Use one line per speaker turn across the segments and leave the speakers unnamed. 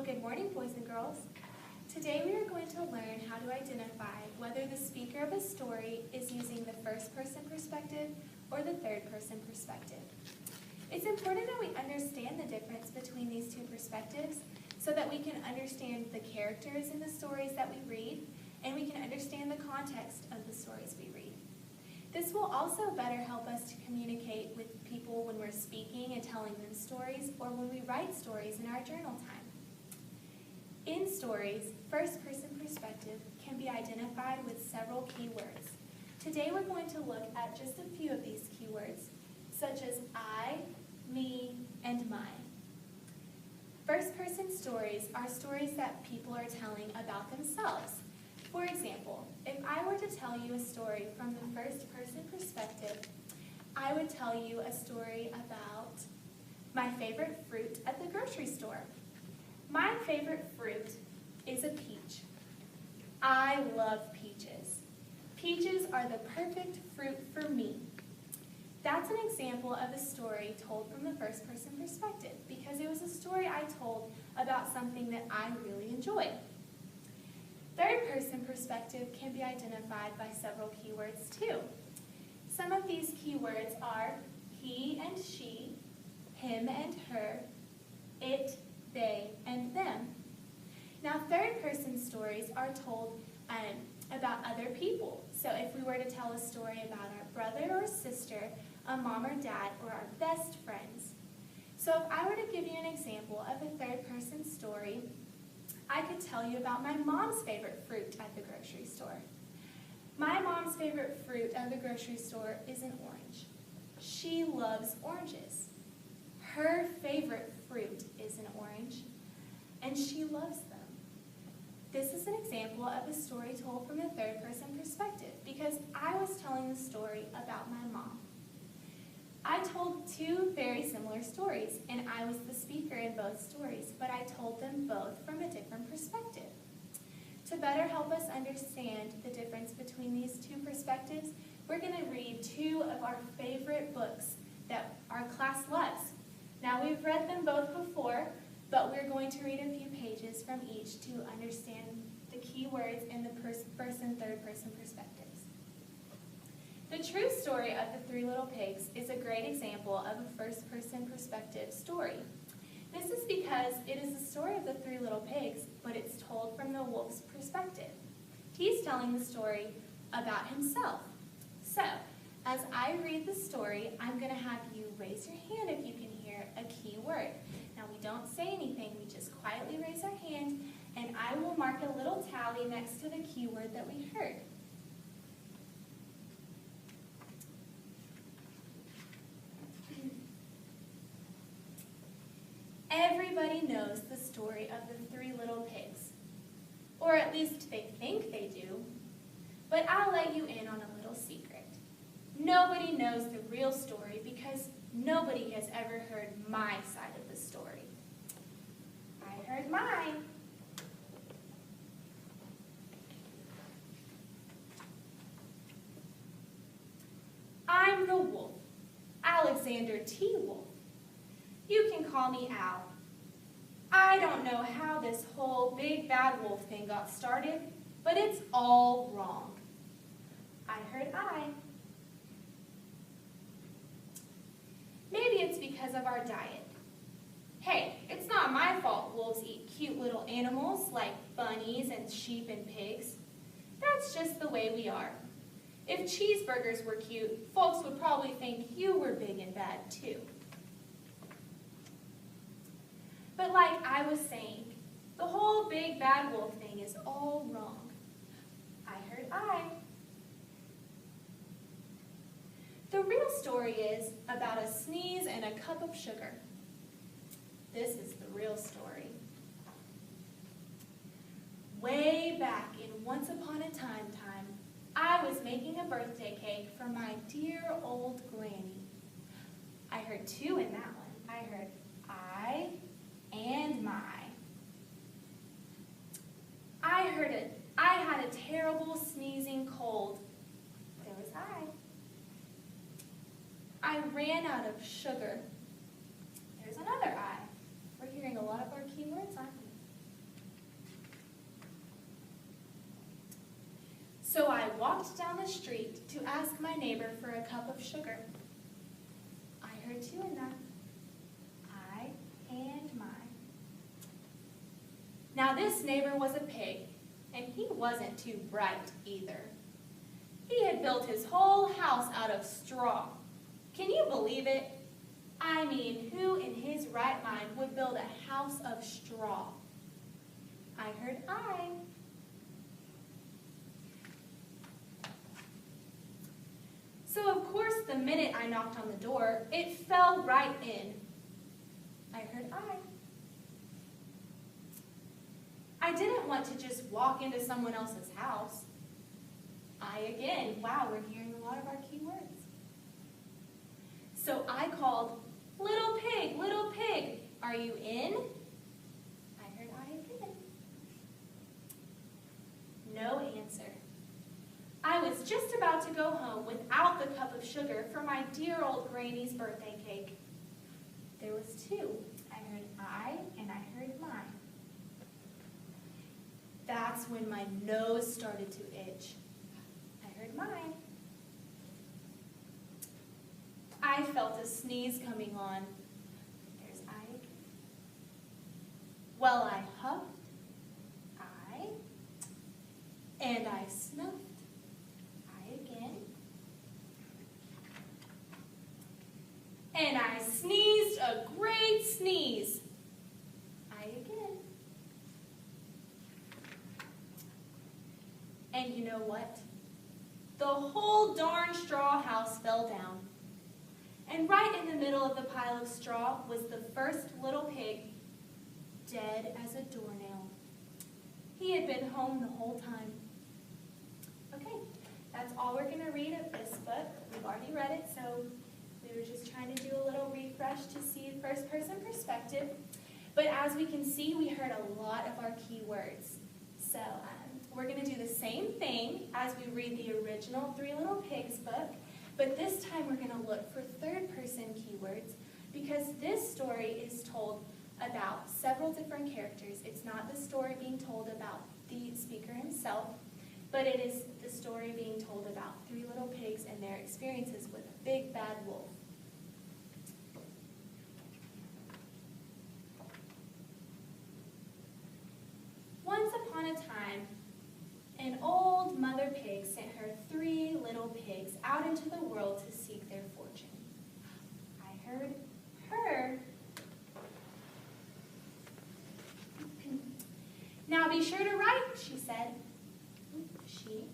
Well, good morning, boys and girls. Today we are going to learn how to identify whether the speaker of a story is using the first-person perspective or the third-person perspective. It's important that we understand the difference between these two perspectives so that we can understand the characters in the stories that we read, and we can understand the context of the stories we read. This will also better help us to communicate with people when we're speaking and telling them stories, or when we write stories in our journal time. In stories, first-person perspective can be identified with several keywords. Today we're going to look at just a few of these keywords, such as I, me, and mine. First-person stories are stories that people are telling about themselves. For example, if I were to tell you a story from the first-person perspective, I would tell you a story about my favorite fruit at the grocery store. My favorite fruit is a peach. I love peaches. Peaches are the perfect fruit for me. That's an example of a story told from the first-person perspective because it was a story I told about something that I really enjoy. Third-person perspective can be identified by several keywords too. Some of these keywords are he and she, him and her, it, they, and them. Now, third-person stories are told about other people. So if we were to tell a story about our brother or sister, a mom or dad, or our best friends. So if I were to give you an example of a third-person story, I could tell you about my mom's favorite fruit at the grocery store. My mom's favorite fruit at the grocery store is an orange. She loves oranges. Her favorite fruit is an orange, and she loves them. This is an example of a story told from a third-person perspective because I was telling the story about my mom. I told two very similar stories, and I was the speaker in both stories, but I told them both from a different perspective. To better help us understand the difference between these two perspectives, we're going to read two of our favorite books that our class loves. Now, we've read them both before, but we're going to read a few pages from each to understand the key words in the first and third-person perspectives. The True Story of the Three Little Pigs is a great example of a first-person perspective story. This is because it is the story of the three little pigs, but it's told from the wolf's perspective. He's telling the story about himself. So, as I read the story, I'm going to have you raise your hand if you can hear a key word. Now, we don't say anything, we just quietly raise our hand, and I will mark a little tally next to the key word that we heard. Everybody knows the story of the three little pigs, or at least they think they do, but I'll let you in on a little secret. Nobody knows the real story because nobody has ever heard my side of the story. I heard mine. I'm the wolf, Alexander T. Wolf. You can call me Al. I don't know how this whole big bad wolf thing got started, but it's all wrong. I heard I. Maybe it's because of our diet. Hey, it's not my fault wolves eat cute little animals like bunnies and sheep and pigs. That's just the way we are. If cheeseburgers were cute, folks would probably think you were big and bad too. But like I was saying, the whole big bad wolf thing is all wrong. I heard I. The real story is about a sneeze and a cup of sugar. This is the real story. Way back in Once Upon a Time, I was making a birthday cake for my dear old granny. I heard two in that one. I heard I and my. I heard it. I had a terrible sneezing cold. There was I ran out of sugar. There's another I. We're hearing a lot of our key words, aren't we? So I walked down the street to ask my neighbor for a cup of sugar. I heard two in that. I and my. Now this neighbor was a pig, and he wasn't too bright either. He had built his whole house out of straw. Can you believe it? I mean, who in his right mind would build a house of straw? I heard I. So of course, the minute I knocked on the door, it fell right in. I heard I. I didn't want to just walk into someone else's house. I again. Wow, we're hearing a lot of our key words. So I called, little pig, are you in? I heard I again. No answer. I was just about to go home without the cup of sugar for my dear old granny's birthday cake. There was two. I heard I and I heard mine. That's when my nose started to itch. I heard mine. I felt a sneeze coming on. There's I again. Well, I huffed, and I snuffed. And I sneezed a great sneeze. I again. And you know what? The whole darn straw house fell down. And right in the middle of the pile of straw was the first little pig, dead as a doornail. He had been home the whole time. Okay, that's all we're going to read of this book. We've already read it, so we were just trying to do a little refresh to see first-person perspective. But as we can see, we heard a lot of our key words. So we're going to do the same thing as we read the original Three Little Pigs book, but this time we're going to look for third-person keywords because this story is told about several different characters. It's not the story being told about the speaker himself, but it is the story being told about three little pigs and their experiences with a big bad wolf. Once upon a time, an old mother pig sent her three little pigs out into the world to seek their fortune. I heard her. Now be sure to write, she said. She.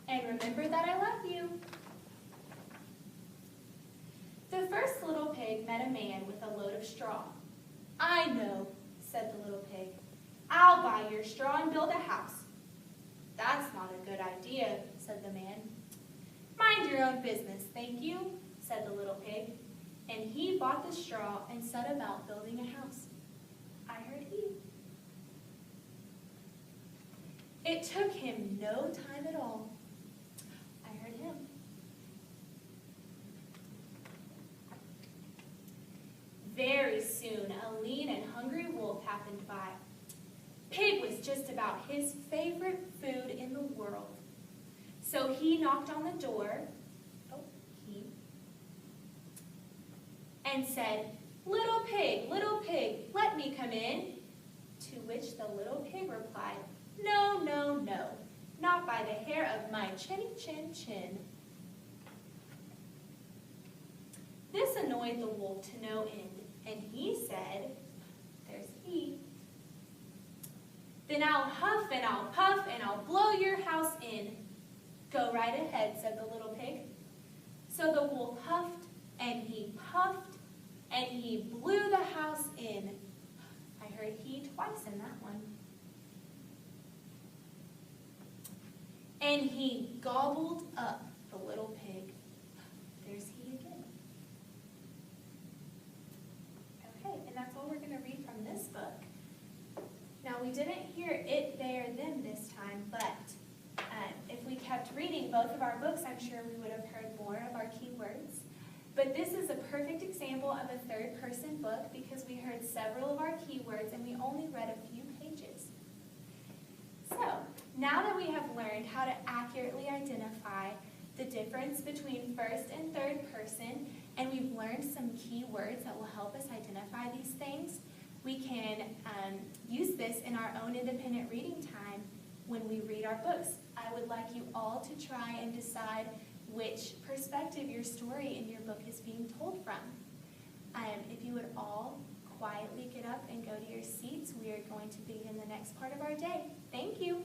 And remember that I love you. The first little pig met a man with a load of straw. I know, said the little pig. I'll buy your straw and build a house. That's not a good idea, said the man. Mind your own business, thank you, said the little pig. And he bought the straw and set about building a house. I heard he. It took him no time at all. I heard him. Very soon, a lean and hungry wolf happened by. Pig was just about his favorite food in the world. So he knocked on the door, and said, little pig, let me come in. To which the little pig replied, no, no, no, not by the hair of my chinny chin chin. This annoyed the wolf to no end, and he said, there's he. Then I'll huff and I'll puff and I'll blow your house in. Go right ahead, said the little pig. So the wolf huffed and he puffed and he blew the house in. I heard he twice in that one. And he gobbled up the little pig. There's he again. Okay, and that's all we're going to read from this book. Now, we didn't hear it, there, them this time, but if we kept reading both of our books, I'm sure we would have heard more of our key words. But this is a perfect example of a third-person book because we heard several of our key words and we only read a few pages. So, Now that we have learned how to accurately identify the difference between first and third person, and we've learned some key words that will help us identify these things, we can use this in our own independent reading time when we read our books. I would like you all to try and decide which perspective your story in your book is being told from. If you would all quietly get up and go to your seats, we are going to begin the next part of our day. Thank you.